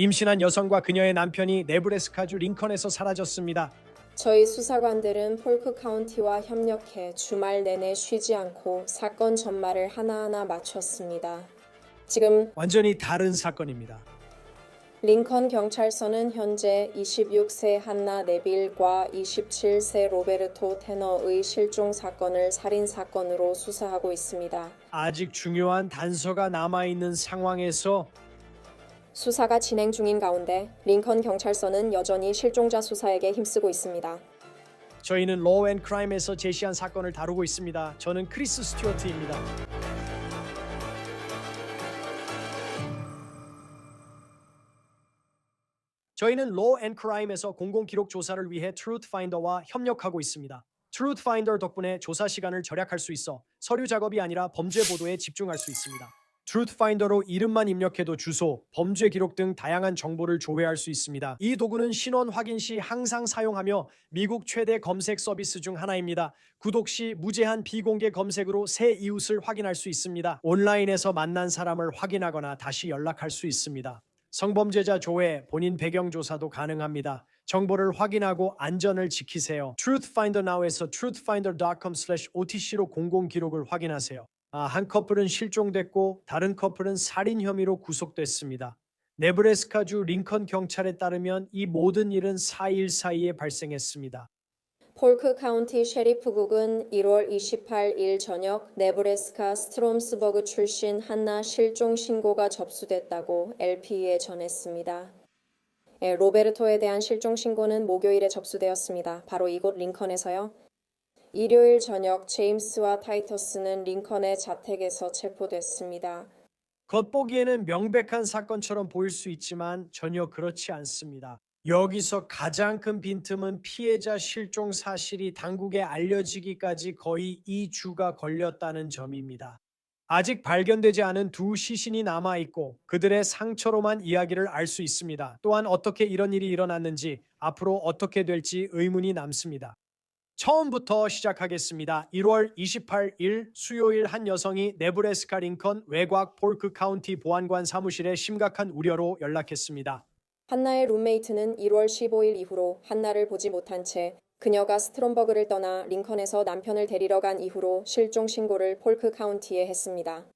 임신한 여성과 그녀의 남편이 네브래스카주 링컨에서 사라졌습니다. 저희 수사관들은 폴크 카운티와 협력해 주말 내내 쉬지 않고 사건 전말을 하나하나 맞췄습니다. 지금 완전히 다른 사건입니다. 링컨 경찰서는 현재 26세 한나 네빌과 27세 로베르토 테너의 실종 사건을 살인 사건으로 수사하고 있습니다. 아직 중요한 단서가 남아있는 상황에서 수사가 진행 중인 가운데 링컨 경찰서는 여전히 실종자 수사에게 힘쓰고 있습니다. 저희는 로우 앤 크라임에서 제시한 사건을 다루고 있습니다. 저는 크리스 스튜어트입니다. 저희는 로우 앤 크라임에서 공공기록 조사를 위해 트루트 파인더와 협력하고 있습니다. 트루트 파인더 덕분에 조사 시간을 절약할 수 있어 서류 작업이 아니라 범죄 보도에 집중할 수 있습니다. 트루트 파인더로 이름만 입력해도 주소, 범죄 기록 등 다양한 정보를 조회할 수 있습니다. 이 도구는 신원 확인 시 항상 사용하며 미국 최대 검색 서비스 중 하나입니다. 구독 시 무제한 비공개 검색으로 새 이웃을 확인할 수 있습니다. 온라인에서 만난 사람을 확인하거나 다시 연락할 수 있습니다. 성범죄자 조회, 본인 배경 조사도 가능합니다. 정보를 확인하고 안전을 지키세요. Truth Finder Now에서 truthfinder.com/otc로 공공 기록을 확인하세요. 한 커플은 실종됐고 다른 커플은 살인 혐의로 구속됐습니다. 네브래스카주 링컨 경찰에 따르면 이 모든 일은 4일 사이에 발생했습니다. 폴크 카운티 셰리프국은 1월 28일 저녁 네브래스카 스트롬스버그 출신 한나 실종 신고가 접수됐다고 LP에 전했습니다. 로베르토에 대한 실종 신고는 목요일에 접수되었습니다. 바로 이곳 링컨에서요. 일요일 저녁 제임스와 타이터스는 링컨의 자택에서 체포됐습니다. 겉보기에는 명백한 사건처럼 보일 수 있지만 전혀 그렇지 않습니다. 여기서 가장 큰 빈틈은 피해자 실종 사실이 당국에 알려지기까지 거의 2주가 걸렸다는 점입니다. 아직 발견되지 않은 두 시신이 남아있고 그들의 상처로만 이야기를 알 수 있습니다. 또한 어떻게 이런 일이 일어났는지 앞으로 어떻게 될지 의문이 남습니다. 처음부터 시작하겠습니다. 1월 28일 수요일 한 여성이 네브래스카 링컨 외곽 폴크 카운티 보안관 사무실에 심각한 우려로 연락했습니다. 한나의 룸메이트는 1월 15일 이후로 한나를 보지 못한 채 그녀가 스트롬버그를 떠나 링컨에서 남편을 데리러 간 이후로 실종 신고를 폴크 카운티에 했습니다.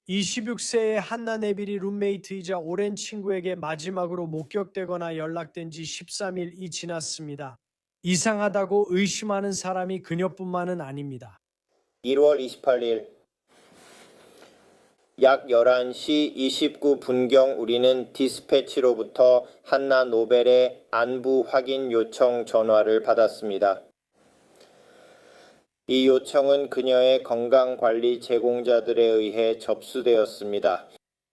26세의 한나 네빌이 룸메이트이자 오랜 친구에게 마지막으로 목격되거나 연락된 지 13일이 지났습니다. 이상하다고 의심하는 사람이 그녀뿐만은 아닙니다. 1월 28일 약 11시 29분경 우리는 디스패치로부터 한나 노벨의 안부 확인 요청 전화를 받았습니다. 이 요청은 그녀의 건강관리 제공자들에 의해 접수되었습니다.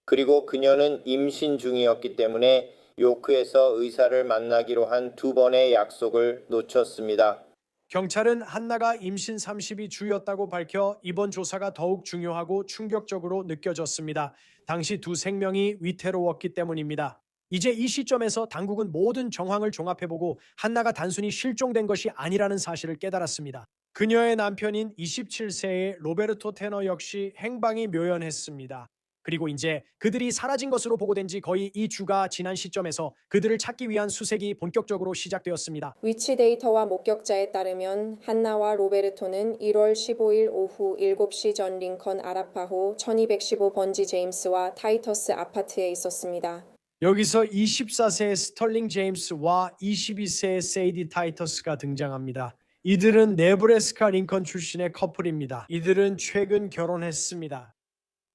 그리고 그녀는 임신 중이었기 때문에 요크에서 의사를 만나기로 한 2번의 약속을 놓쳤습니다. 경찰은 한나가 임신 30이 주였다고 밝혀 이번 조사가 더욱 중요하고 충격적으로 느껴졌습니다. 당시 두 생명이 위태로웠기 때문입니다. 이제 이 시점에서 당국은 모든 정황을 종합해보고 한나가 단순히 실종된 것이 아니라는 사실을 깨달았습니다. 그녀의 남편인 27세의 로베르토 테너 역시 행방이 묘연했습니다. 그리고 이제 그들이 사라진 것으로 보고된 지 거의 2주가 지난 시점에서 그들을 찾기 위한 수색이 본격적으로 시작되었습니다. 위치 데이터와 목격자에 따르면 한나와 로베르토는 1월 15일 오후 7시 전 링컨 아라파호 1215 번지 제임스와 타이터스 아파트에 있었습니다. 여기서 24세의 스털링 제임스와 22세의 세이디 타이터스가 등장합니다. 이들은 네브래스카 링컨 출신의 커플입니다. 이들은 최근 결혼했습니다.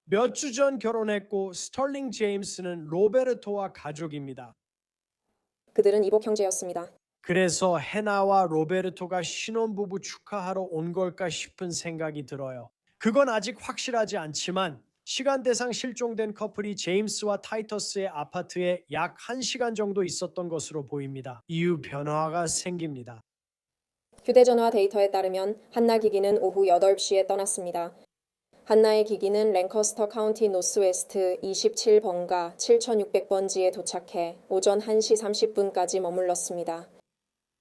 몇 주 전 결혼했고 스털링 제임스는 로베르토와 가족입니다. 그들은 이복 형제였습니다. 그래서 해나와 로베르토가 신혼부부 축하하러 온 걸까 싶은 생각이 들어요. 그건 아직 확실하지 않지만 시간대상 실종된 커플이 제임스와 타이터스의 아파트에 약 1시간 정도 있었던 것으로 보입니다. 이후 변화가 생깁니다. 휴대전화 데이터에 따르면 한나 기기는 오후 8시에 떠났습니다. 한나의 기기는 랭커스터 카운티 노스웨스트 27번가 7600번지에 도착해 오전 1시 30분까지 머물렀습니다.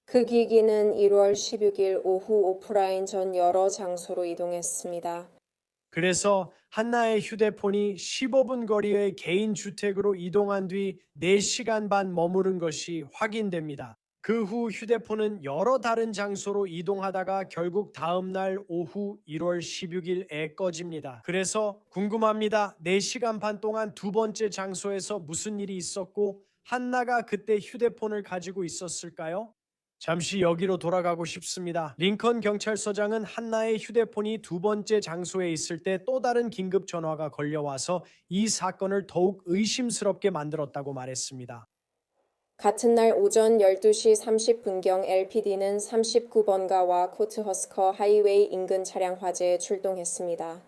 그 기기는 1월 16일 오후 오프라인 전 여러 장소로 이동했습니다. 그래서 한나의 휴대폰이 15분 거리의 개인 주택으로 이동한 뒤 4시간 반 머무른 것이 확인됩니다. 그 후 휴대폰은 여러 다른 장소로 이동하다가 결국 다음 날 오후 1월 16일에 꺼집니다. 그래서 궁금합니다. 4시간 반 동안 두 번째 장소에서 무슨 일이 있었고 한나가 그때 휴대폰을 가지고 있었을까요? 잠시 여기로 돌아가고 싶습니다. 링컨 경찰서장은 한나의 휴대폰이 두 번째 장소에 있을 때 또 다른 긴급 전화가 걸려와서 이 사건을 더욱 의심스럽게 만들었다고 말했습니다. 같은 날 오전 12시 30분경 LPD는 39번가와 코트허스커 하이웨이 인근 차량 화재에 출동했습니다.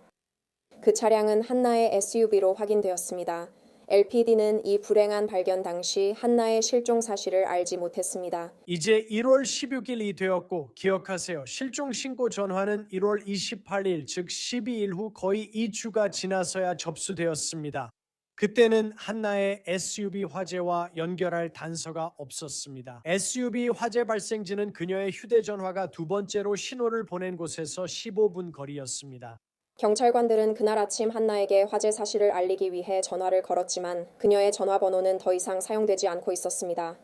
그 차량은 한나의 SUV로 확인되었습니다. LPD는 이 불행한 발견 당시 한나의 실종 사실을 알지 못했습니다. 이제 1월 16일이 되었고 기억하세요. 실종 신고 전화는 1월 28일 즉 12일 후 거의 2주가 지나서야 접수되었습니다. 그때는 한나의 SUV 화재와 연결할 단서가 없었습니다. SUV 화재 발생지는 그녀의 휴대전화가 두 번째로 신호를 보낸 곳에서 15분 거리였습니다. 경찰관들은 그날 아침 한나에게 화재 사실을 알리기 위해 전화를 걸었지만 그녀의 전화번호는 더 이상 사용되지 않고 있었습니다.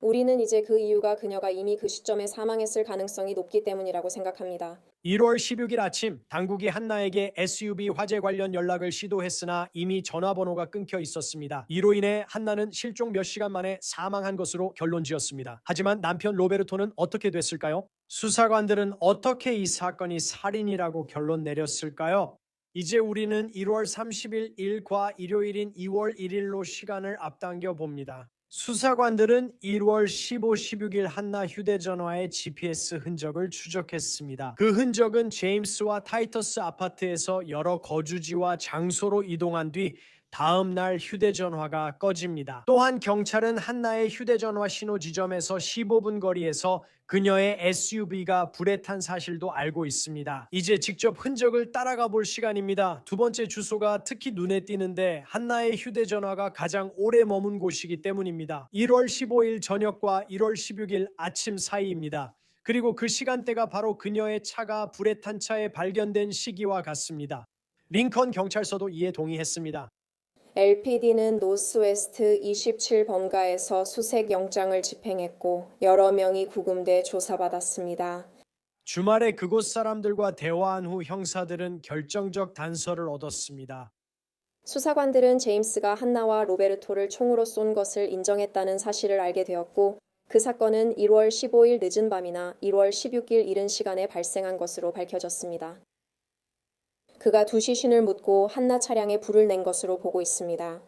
우리는 이제 그 이유가 그녀가 이미 그 시점에 사망했을 가능성이 높기 때문이라고 생각합니다. 1월 16일 아침 당국이 한나에게 SUV 화재 관련 연락을 시도했으나 이미 전화번호가 끊겨 있었습니다. 이로 인해 한나는 실종 몇 시간 만에 사망한 것으로 결론지었습니다. 하지만 남편 로베르토는 어떻게 됐을까요? 수사관들은 어떻게 이 사건이 살인이라고 결론 내렸을까요? 이제 우리는 1월 30일 일과 일요일인 2월 1일로 시간을 앞당겨 봅니다. 수사관들은 1월 15, 16일 한나 휴대전화의 GPS 흔적을 추적했습니다. 그 흔적은 제임스와 타이터스 아파트에서 여러 거주지와 장소로 이동한 뒤 다음 날 휴대전화가 꺼집니다. 또한 경찰은 한나의 휴대전화 신호 지점에서 15분 거리에서 그녀의 SUV가 불에 탄 사실도 알고 있습니다. 이제 직접 흔적을 따라가 볼 시간입니다. 두 번째 주소가 특히 눈에 띄는데 한나의 휴대전화가 가장 오래 머문 곳이기 때문입니다. 1월 15일 저녁과 1월 16일 아침 사이입니다. 그리고 그 시간대가 바로 그녀의 차가 불에 탄 차에 발견된 시기와 같습니다. 링컨 경찰서도 이에 동의했습니다. LPD는 노스웨스트 27번가에서 수색 영장을 집행했고 여러 명이 구금돼 조사받았습니다. 주말에 그곳 사람들과 대화한 후 형사들은 결정적 단서를 얻었습니다. 수사관들은 제임스가 한나와 로베르토를 총으로 쏜 것을 인정했다는 사실을 알게 되었고 그 사건은 1월 15일 늦은 밤이나 1월 16일 이른 시간에 발생한 것으로 밝혀졌습니다. 그가 두 시신을 묻고 한나 차량에 불을 낸 것으로 보고 있습니다.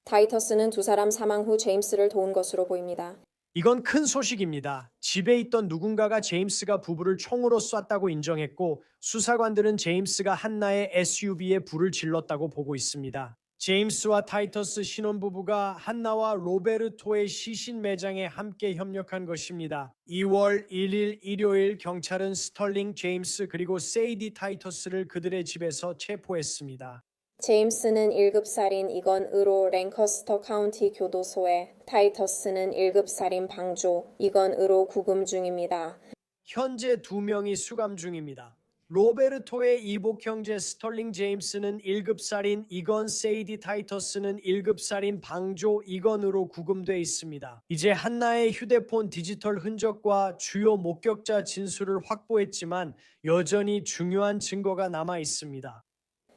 타이터스는 두 사람 사망 후 제임스를 도운 것으로 보입니다. 이건 큰 소식입니다. 집에 있던 누군가가 제임스가 부부를 총으로 쐈다고 인정했고 수사관들은 제임스가 한나의 SUV에 불을 질렀다고 보고 있습니다. 제임스와 타이터스 신혼부부가 한나와 로베르토의 시신 매장에 함께 협력한 것입니다. 2월 1일 일요일 경찰은 스털링 제임스 그리고 세이디 타이터스를 그들의 집에서 체포했습니다. 제임스는 1급 살인 이건으로 랭커스터 카운티 교도소에, 타이터스는 1급 살인 방조 이건으로 구금 중입니다. 현재 2명이 수감 중입니다. 로베르토의 이복 형제 스털링 제임스는 1급 살인 이건 세이디 타이터스는 1급 살인 방조 이건으로 구금돼 있습니다. 이제 한나의 휴대폰 디지털 흔적과 주요 목격자 진술을 확보했지만 여전히 중요한 증거가 남아 있습니다.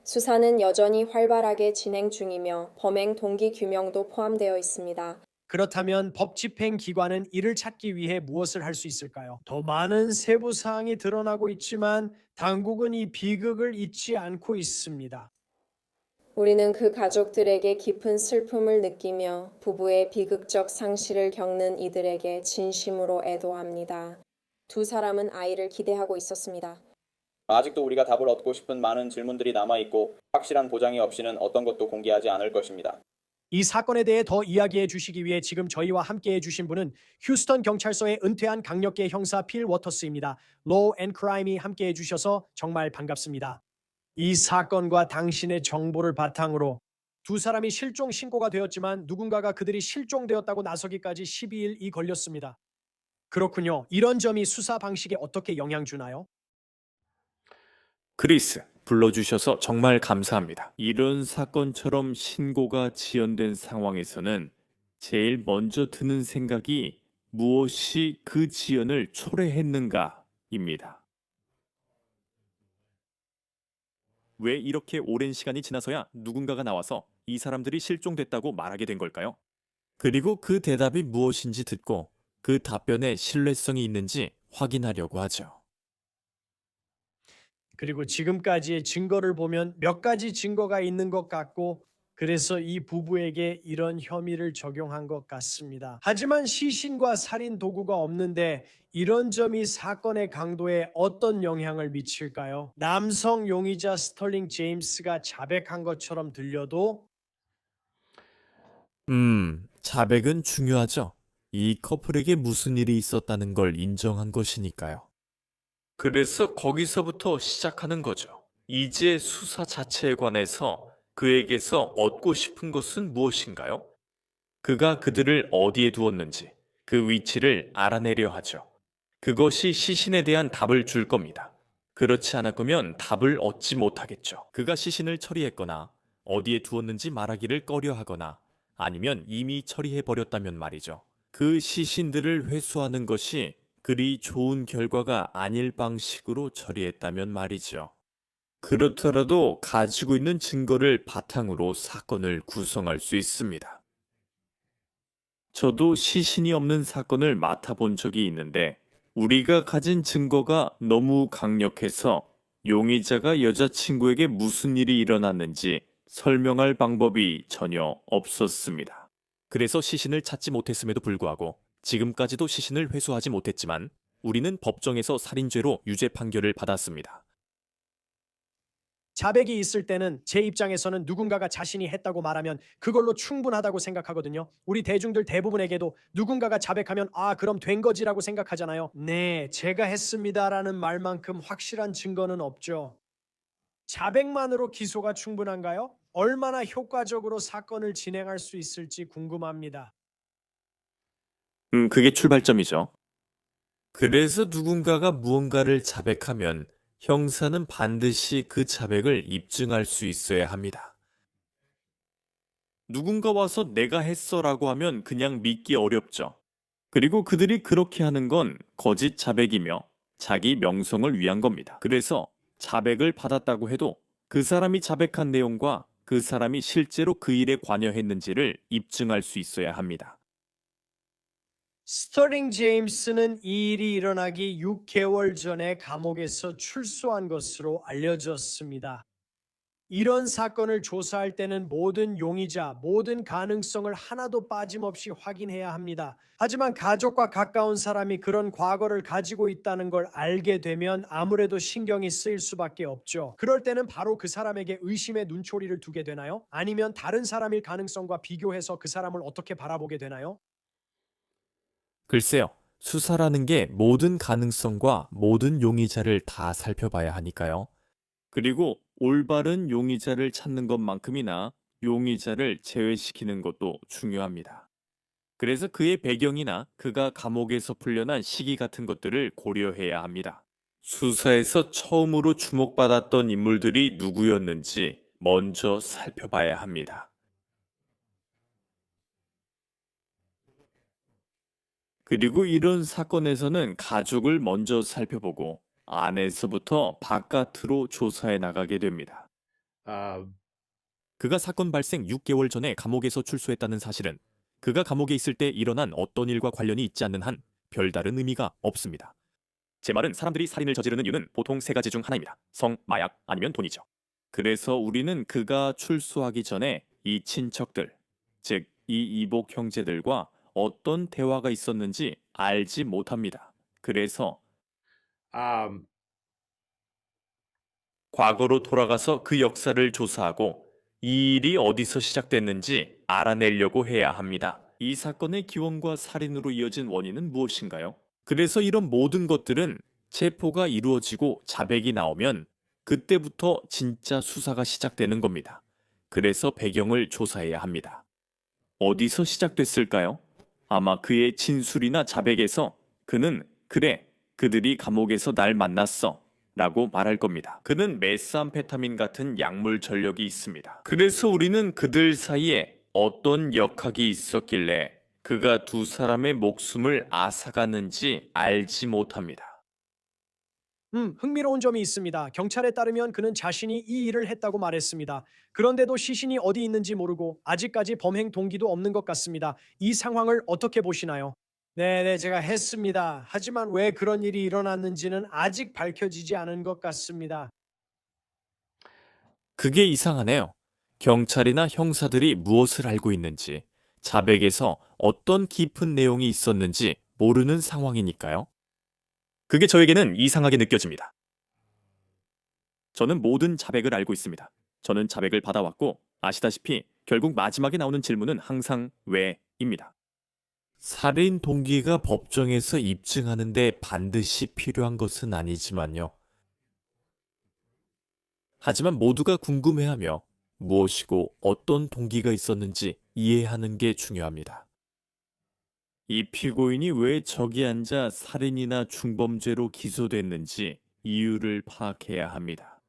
수사는 여전히 활발하게 진행 중이며 범행 동기 규명도 포함되어 있습니다. 그렇다면 법 집행 기관은 이를 찾기 위해 무엇을 할 수 있을까요? 더 많은 세부 사항이 드러나고 있지만 당국은 이 비극을 잊지 않고 있습니다. 우리는 그 가족들에게 깊은 슬픔을 느끼며 부부의 비극적 상실을 겪는 이들에게 진심으로 애도합니다. 두 사람은 아이를 기대하고 있었습니다. 아직도 우리가 답을 얻고 싶은 많은 질문들이 남아있고 확실한 보장이 없이는 어떤 것도 공개하지 않을 것입니다. 이 사건에 대해 더 이야기해 주시기 위해 지금 저희와 함께해 주신 분은 휴스턴 경찰서의 은퇴한 강력계 형사 필 워터스입니다. Law and Crime이 함께해 주셔서 정말 반갑습니다. 이 사건과 당신의 정보를 바탕으로 두 사람이 실종 신고가 되었지만 누군가가 그들이 실종되었다고 나서기까지 12일이 걸렸습니다. 그렇군요. 이런 점이 수사 방식에 어떻게 영향 주나요? 크리스, 불러주셔서 정말 감사합니다. 이런 사건처럼 신고가 지연된 상황에서는 제일 먼저 드는 생각이 무엇이 그 지연을 초래했는가입니다. 왜 이렇게 오랜 시간이 지나서야 누군가가 나와서 이 사람들이 실종됐다고 말하게 된 걸까요? 그리고 그 대답이 무엇인지 듣고 그 답변에 신뢰성이 있는지 확인하려고 하죠. 그리고 지금까지의 증거를 보면 몇 가지 증거가 있는 것 같고 그래서 이 부부에게 이런 혐의를 적용한 것 같습니다. 하지만 시신과 살인 도구가 없는데 이런 점이 사건의 강도에 어떤 영향을 미칠까요? 남성 용의자 스털링 제임스가 자백한 것처럼 들려도 자백은 중요하죠. 이 커플에게 무슨 일이 있었다는 걸 인정한 것이니까요. 그래서 거기서부터 시작하는 거죠. 이제 수사 자체에 관해서 그에게서 얻고 싶은 것은 무엇인가요? 그가 그들을 어디에 두었는지 그 위치를 알아내려 하죠. 그것이 시신에 대한 답을 줄 겁니다. 그렇지 않을 거면 답을 얻지 못하겠죠. 그가 시신을 처리했거나 어디에 두었는지 말하기를 꺼려하거나 아니면 이미 처리해버렸다면 말이죠. 그 시신들을 회수하는 것이 그리 좋은 결과가 아닐 방식으로 처리했다면 말이죠. 그렇더라도 가지고 있는 증거를 바탕으로 사건을 구성할 수 있습니다. 저도 시신이 없는 사건을 맡아본 적이 있는데 우리가 가진 증거가 너무 강력해서 용의자가 여자친구에게 무슨 일이 일어났는지 설명할 방법이 전혀 없었습니다. 그래서 시신을 찾지 못했음에도 불구하고 지금까지도 시신을 회수하지 못했지만 우리는 법정에서 살인죄로 유죄 판결을 받았습니다. 자백이 있을 때는 제 입장에서는 누군가가 자신이 했다고 말하면 그걸로 충분하다고 생각하거든요. 우리 대중들 대부분에게도 누군가가 자백하면 아 그럼 된 거지라고 생각하잖아요. 네, 제가 했습니다라는 말만큼 확실한 증거는 없죠. 자백만으로 기소가 충분한가요? 얼마나 효과적으로 사건을 진행할 수 있을지 궁금합니다. 그게 출발점이죠. 그래서 누군가가 무언가를 자백하면 형사는 반드시 그 자백을 입증할 수 있어야 합니다. 누군가 와서 내가 했어라고 하면 그냥 믿기 어렵죠. 그리고 그들이 그렇게 하는 건 거짓 자백이며 자기 명성을 위한 겁니다. 그래서 자백을 받았다고 해도 그 사람이 자백한 내용과 그 사람이 실제로 그 일에 관여했는지를 입증할 수 있어야 합니다. 스터링 제임스는 이 일이 일어나기 6개월 전에 감옥에서 출소한 것으로 알려졌습니다. 이런 사건을 조사할 때는 모든 용의자, 모든 가능성을 하나도 빠짐없이 확인해야 합니다. 하지만 가족과 가까운 사람이 그런 과거를 가지고 있다는 걸 알게 되면 아무래도 신경이 쓰일 수밖에 없죠. 그럴 때는 바로 그 사람에게 의심의 눈초리를 두게 되나요? 아니면 다른 사람일 가능성과 비교해서 그 사람을 어떻게 바라보게 되나요? 글쎄요, 수사라는 게 모든 가능성과 모든 용의자를 다 살펴봐야 하니까요. 그리고 올바른 용의자를 찾는 것만큼이나 용의자를 제외시키는 것도 중요합니다. 그래서 그의 배경이나 그가 감옥에서 풀려난 시기 같은 것들을 고려해야 합니다. 수사에서 처음으로 주목받았던 인물들이 누구였는지 먼저 살펴봐야 합니다. 그리고 이런 사건에서는 가족을 먼저 살펴보고 안에서부터 바깥으로 조사해 나가게 됩니다. 그가 사건 발생 6개월 전에 감옥에서 출소했다는 사실은 그가 감옥에 있을 때 일어난 어떤 일과 관련이 있지 않는 한 별다른 의미가 없습니다. 제 말은 사람들이 살인을 저지르는 이유는 보통 세 가지 중 하나입니다. 성, 마약, 아니면 돈이죠. 그래서 우리는 그가 출소하기 전에 이 친척들, 즉 이 이복 형제들과 어떤 대화가 있었는지 알지 못합니다. 그래서 과거로 돌아가서 그 역사를 조사하고 이 일이 어디서 시작됐는지 알아내려고 해야 합니다. 이 사건의 기원과 살인으로 이어진 원인은 무엇인가요? 그래서 이런 모든 것들은 체포가 이루어지고 자백이 나오면 그때부터 진짜 수사가 시작되는 겁니다. 그래서 배경을 조사해야 합니다. 어디서 시작됐을까요? 아마 그의 진술이나 자백에서 그는 그래, 그들이 감옥에서 날 만났어 라고 말할 겁니다. 그는 메스암페타민 같은 약물 전력이 있습니다. 그래서 우리는 그들 사이에 어떤 역학이 있었길래 그가 두 사람의 목숨을 앗아갔는지 알지 못합니다. 흥미로운 점이 있습니다. 경찰에 따르면 그는 자신이 이 일을 했다고 말했습니다. 그런데도 시신이 어디 있는지 모르고 아직까지 범행 동기도 없는 것 같습니다. 이 상황을 어떻게 보시나요? 네, 제가 했습니다. 하지만 왜 그런 일이 일어났는지는 아직 밝혀지지 않은 것 같습니다. 그게 이상하네요. 경찰이나 형사들이 무엇을 알고 있는지, 자백에서 어떤 깊은 내용이 있었는지 모르는 상황이니까요. 그게 저에게는 이상하게 느껴집니다. 저는 모든 자백을 알고 있습니다. 저는 자백을 받아왔고, 아시다시피 결국 마지막에 나오는 질문은 항상 왜입니다. 살인 동기가 법정에서 입증하는데 반드시 필요한 것은 아니지만요. 하지만 모두가 궁금해하며 무엇이고 어떤 동기가 있었는지 이해하는 게 중요합니다. 이 피고인이 왜 저기 앉아 살인이나 중범죄로 기소됐는지 이유를 파악해야 합니다.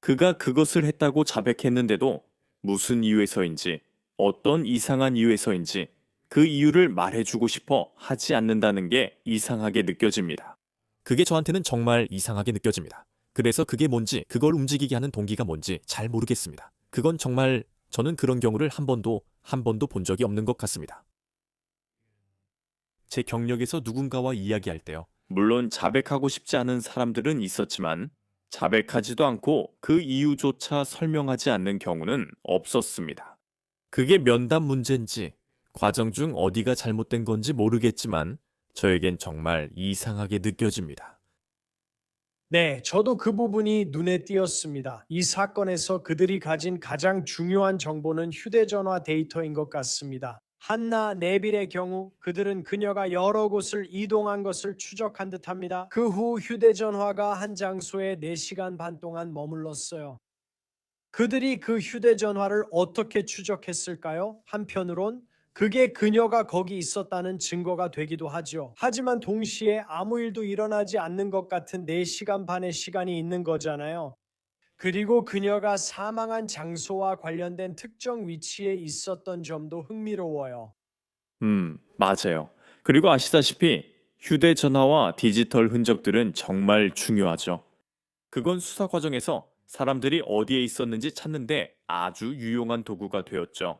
그가 그것을 했다고 자백했는데도 무슨 이유에서인지, 어떤 이상한 이유에서인지 그 이유를 말해주고 싶어 하지 않는다는 게 이상하게 느껴집니다. 그게 저한테는 정말 이상하게 느껴집니다. 그래서 그게 뭔지, 그걸 움직이게 하는 동기가 뭔지 잘 모르겠습니다. 그건 정말 저는 그런 경우를 한 번도 본 적이 없는 것 같습니다. 제 경력에서 누군가와 이야기할 때요. 물론 자백하고 싶지 않은 사람들은 있었지만 자백하지도 않고 그 이유조차 설명하지 않는 경우는 없었습니다. 그게 면담 문제인지 과정 중 어디가 잘못된 건지 모르겠지만 저에겐 정말 이상하게 느껴집니다. 네, 저도 그 부분이 눈에 띄었습니다. 이 사건에서 그들이 가진 가장 중요한 정보는 휴대전화 데이터인 것 같습니다. 한나 네빌의 경우 그들은 그녀가 여러 곳을 이동한 것을 추적한 듯합니다. 그 후 휴대전화가 한 장소에 4시간 반 동안 머물렀어요. 그들이 그 휴대전화를 어떻게 추적했을까요? 한편으론 그게 그녀가 거기 있었다는 증거가 되기도 하죠. 하지만 동시에 아무 일도 일어나지 않는 것 같은 4시간 반의 시간이 있는 거잖아요. 그리고 그녀가 사망한 장소와 관련된 특정 위치에 있었던 점도 흥미로워요. 맞아요. 그리고 아시다시피 휴대전화와 디지털 흔적들은 정말 중요하죠. 그건 수사 과정에서 사람들이 어디에 있었는지 찾는데 아주 유용한 도구가 되었죠.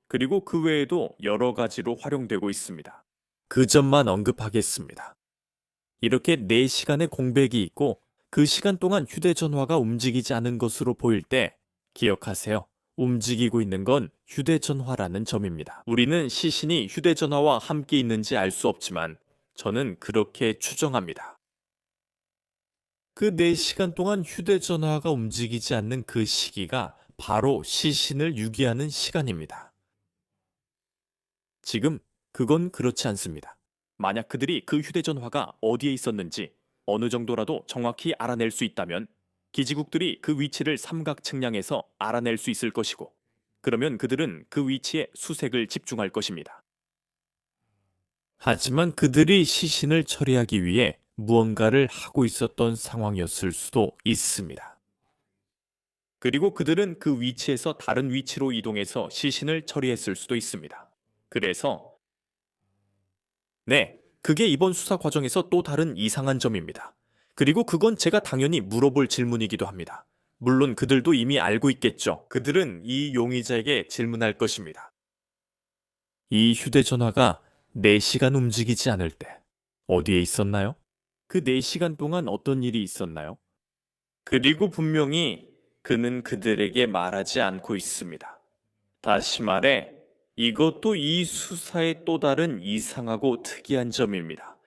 그리고 그 외에도 여러 가지로 활용되고 있습니다. 그 점만 언급하겠습니다. 이렇게 4시간의 공백이 있고 그 시간 동안 휴대전화가 움직이지 않은 것으로 보일 때 기억하세요. 움직이고 있는 건 휴대전화라는 점입니다. 우리는 시신이 휴대전화와 함께 있는지 알 수 없지만 저는 그렇게 추정합니다. 그 4시간 동안 휴대전화가 움직이지 않는 그 시기가 바로 시신을 유기하는 시간입니다. 지금 그건 그렇지 않습니다. 만약 그들이 그 휴대전화가 어디에 있었는지 어느 정도라도 정확히 알아낼 수 있다면 기지국들이 그 위치를 삼각 측량해서 알아낼 수 있을 것이고 그러면 그들은 그 위치에 수색을 집중할 것입니다. 하지만 그들이 시신을 처리하기 위해 무언가를 하고 있었던 상황이었을 수도 있습니다. 그리고 그들은 그 위치에서 다른 위치로 이동해서 시신을 처리했을 수도 있습니다. 그래서 그게 이번 수사 과정에서 또 다른 이상한 점입니다. 그리고 그건 제가 당연히 물어볼 질문이기도 합니다. 물론 그들도 이미 알고 있겠죠. 그들은 이 용의자에게 질문할 것입니다. 이 휴대전화가 4시간 움직이지 않을 때 어디에 있었나요? 그 4시간 동안 어떤 일이 있었나요? 그리고 분명히 그는 그들에게 말하지 않고 있습니다. 다시 말해, 이것도 이 수사의 또 다른 이상하고 특이한 점입니다.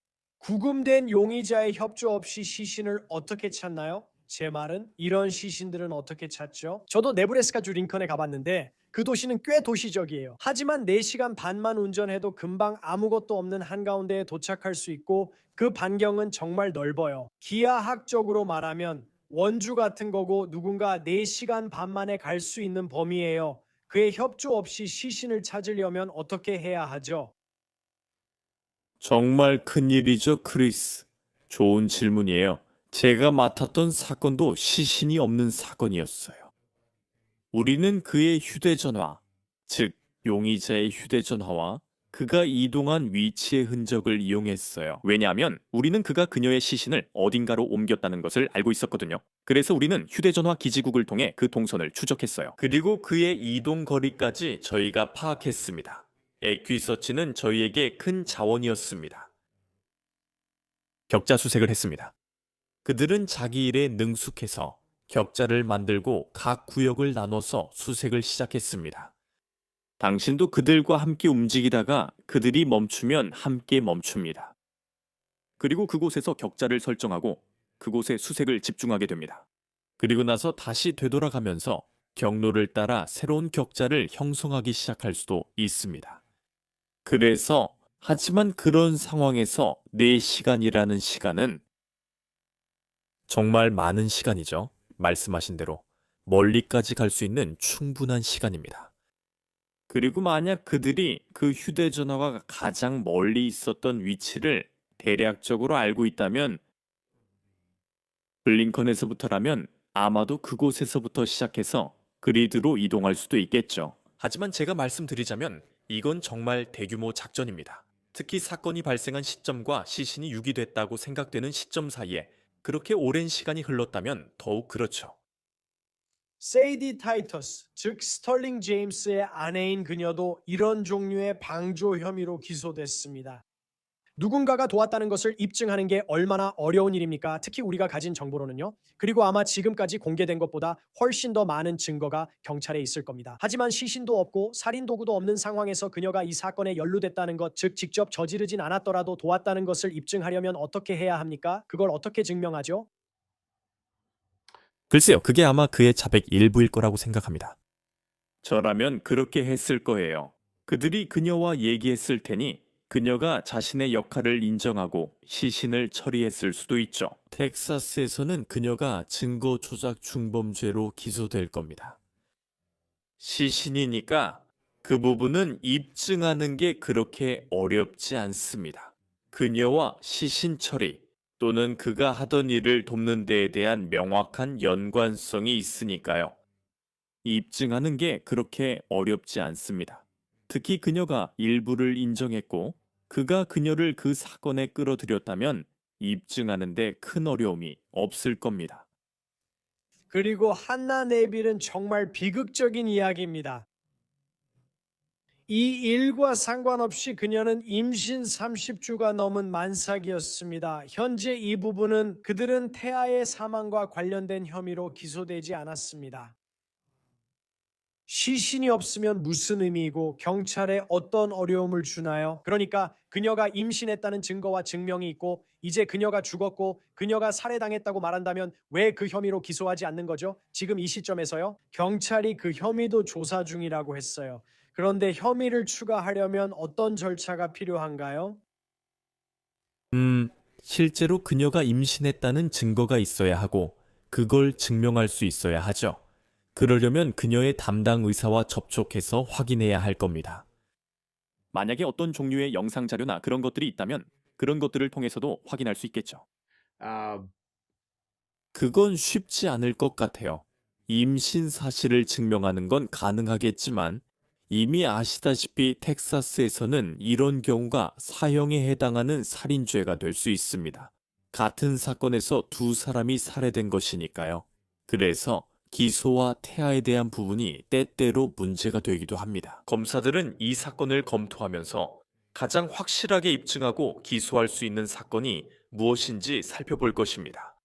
구금된 용의자의 협조 없이 시신을 어떻게 찾나요? 제 말은 이런 시신들은 어떻게 찾죠? 저도 네브래스카주 링컨에 가봤는데 그 도시는 꽤 도시적이에요. 하지만 4시간 반만 운전해도 금방 아무것도 없는 한가운데에 도착할 수 있고 그 반경은 정말 넓어요. 기하학적으로 말하면 원주 같은 거고 누군가 4시간 반 만에 갈 수 있는 범위예요. 그의 협조 없이 시신을 찾으려면 어떻게 해야 하죠? 정말 큰일이죠, 크리스. 좋은 질문이에요. 제가 맡았던 사건도 시신이 없는 사건이었어요. 우리는 그의 휴대전화, 즉 용의자의 휴대전화와 그가 이동한 위치의 흔적을 이용했어요. 왜냐하면 우리는 그가 그녀의 시신을 어딘가로 옮겼다는 것을 알고 있었거든요. 그래서 우리는 휴대전화 기지국을 통해 그 동선을 추적했어요. 그리고 그의 이동 거리까지 저희가 파악했습니다. 에퀴서치는 저희에게 큰 자원이었습니다. 격자 수색을 했습니다. 그들은 자기 일에 능숙해서 격자를 만들고 각 구역을 나눠서 수색을 시작했습니다. 당신도 그들과 함께 움직이다가 그들이 멈추면 함께 멈춥니다. 그리고 그곳에서 격자를 설정하고 그곳에 수색을 집중하게 됩니다. 그리고 나서 다시 되돌아가면서 경로를 따라 새로운 격자를 형성하기 시작할 수도 있습니다. 그래서 하지만 그런 상황에서 4시간이라는 시간은 정말 많은 시간이죠. 말씀하신 대로 멀리까지 갈 수 있는 충분한 시간입니다. 그리고 만약 그들이 그 휴대전화가 가장 멀리 있었던 위치를 대략적으로 알고 있다면 블링컨에서부터라면 아마도 그곳에서부터 시작해서 그리드로 이동할 수도 있겠죠. 하지만 제가 말씀드리자면 이건 정말 대규모 작전입니다. 특히 사건이 발생한 시점과 시신이 유기됐다고 생각되는 시점 사이에 그렇게 오랜 시간이 흘렀다면 더욱 그렇죠. 세이디 타이터스, 즉 스털링 제임스의 아내인 그녀도 이런 종류의 방조 혐의로 기소됐습니다. 누군가가 도왔다는 것을 입증하는 게 얼마나 어려운 일입니까? 특히 우리가 가진 정보로는요. 그리고 아마 지금까지 공개된 것보다 훨씬 더 많은 증거가 경찰에 있을 겁니다. 하지만 시신도 없고 살인 도구도 없는 상황에서 그녀가 이 사건에 연루됐다는 것, 즉 직접 저지르진 않았더라도 도왔다는 것을 입증하려면 어떻게 해야 합니까? 그걸 어떻게 증명하죠? 글쎄요, 그게 아마 그의 자백 일부일 거라고 생각합니다. 저라면 그렇게 했을 거예요. 그들이 그녀와 얘기했을 테니 그녀가 자신의 역할을 인정하고 시신을 처리했을 수도 있죠. 텍사스에서는 그녀가 증거 조작 중범죄로 기소될 겁니다. 시신이니까 그 부분은 입증하는 게 그렇게 어렵지 않습니다. 그녀와 시신 처리 또는 그가 하던 일을 돕는 데에 대한 명확한 연관성이 있으니까요. 입증하는 게 그렇게 어렵지 않습니다. 특히 그녀가 일부를 인정했고 그가 그녀를 그 사건에 끌어들였다면 입증하는 데 큰 어려움이 없을 겁니다. 그리고 한나 네빌은 정말 비극적인 이야기입니다. 이 일과 상관없이 그녀는 임신 30주가 넘은 만삭이었습니다. 현재 이 부분은 그들은 태아의 사망과 관련된 혐의로 기소되지 않았습니다. 시신이 없으면 무슨 의미이고 경찰에 어떤 어려움을 주나요? 그러니까 그녀가 임신했다는 증거와 증명이 있고 이제 그녀가 죽었고 그녀가 살해당했다고 말한다면 왜 그 혐의로 기소하지 않는 거죠? 지금 이 시점에서요? 경찰이 그 혐의도 조사 중이라고 했어요. 그런데 혐의를 추가하려면 어떤 절차가 필요한가요? 실제로 그녀가 임신했다는 증거가 있어야 하고 그걸 증명할 수 있어야 하죠. 그러려면 그녀의 담당 의사와 접촉해서 확인해야 할 겁니다. 만약에 어떤 종류의 영상 자료나 그런 것들이 있다면 그런 것들을 통해서도 확인할 수 있겠죠. 그건 쉽지 않을 것 같아요. 임신 사실을 증명하는 건 가능하겠지만 이미 아시다시피 텍사스에서는 이런 경우가 사형에 해당하는 살인죄가 될 수 있습니다. 같은 사건에서 두 사람이 살해된 것이니까요. 그래서 기소와 태아에 대한 부분이 때때로 문제가 되기도 합니다. 검사들은 이 사건을 검토하면서 가장 확실하게 입증하고 기소할 수 있는 사건이 무엇인지 살펴볼 것입니다.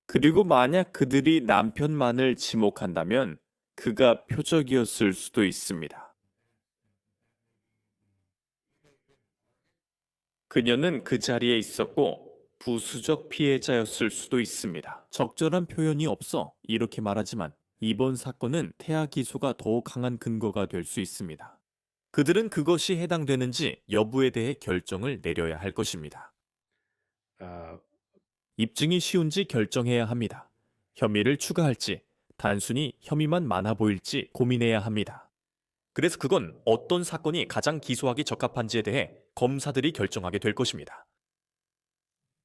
그리고 만약 그들이 남편만을 지목한다면 그가 표적이었을 수도 있습니다. 그녀는 그 자리에 있었고 부수적 피해자였을 수도 있습니다. 적절한 표현이 없어 이렇게 말하지만 이번 사건은 태아 기소가 더욱 강한 근거가 될 수 있습니다. 그들은 그것이 해당되는지 여부에 대해 결정을 내려야 할 것입니다. 입증이 쉬운지 결정해야 합니다. 혐의를 추가할지 단순히 혐의만 많아 보일지 고민해야 합니다. 그래서 그건 어떤 사건이 가장 기소하기 적합한지에 대해 검사들이 결정하게 될 것입니다.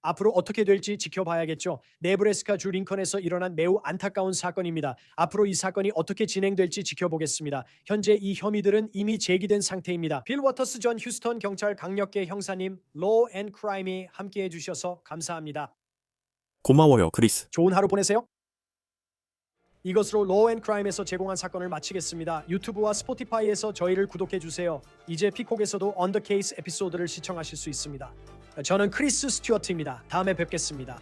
앞으로 어떻게 될지 지켜봐야겠죠. 네브래스카 주 링컨에서 일어난 매우 안타까운 사건입니다. 앞으로 이 사건이 어떻게 진행될지 지켜보겠습니다. 현재 이 혐의들은 이미 제기된 상태입니다. 빌 워터스 전 휴스턴 경찰 강력계 형사님, 로우 앤 크라임이 함께해 주셔서 감사합니다. 고마워요, 크리스. 좋은 하루 보내세요. 이것으로 로우 앤 크라임에서 제공한 사건을 마치겠습니다. 유튜브와 스포티파이에서 저희를 구독해 주세요. 이제 피콕에서도 언더 케이스 에피소드를 시청하실 수 있습니다. 저는 크리스 스튜어트입니다. 다음에 뵙겠습니다.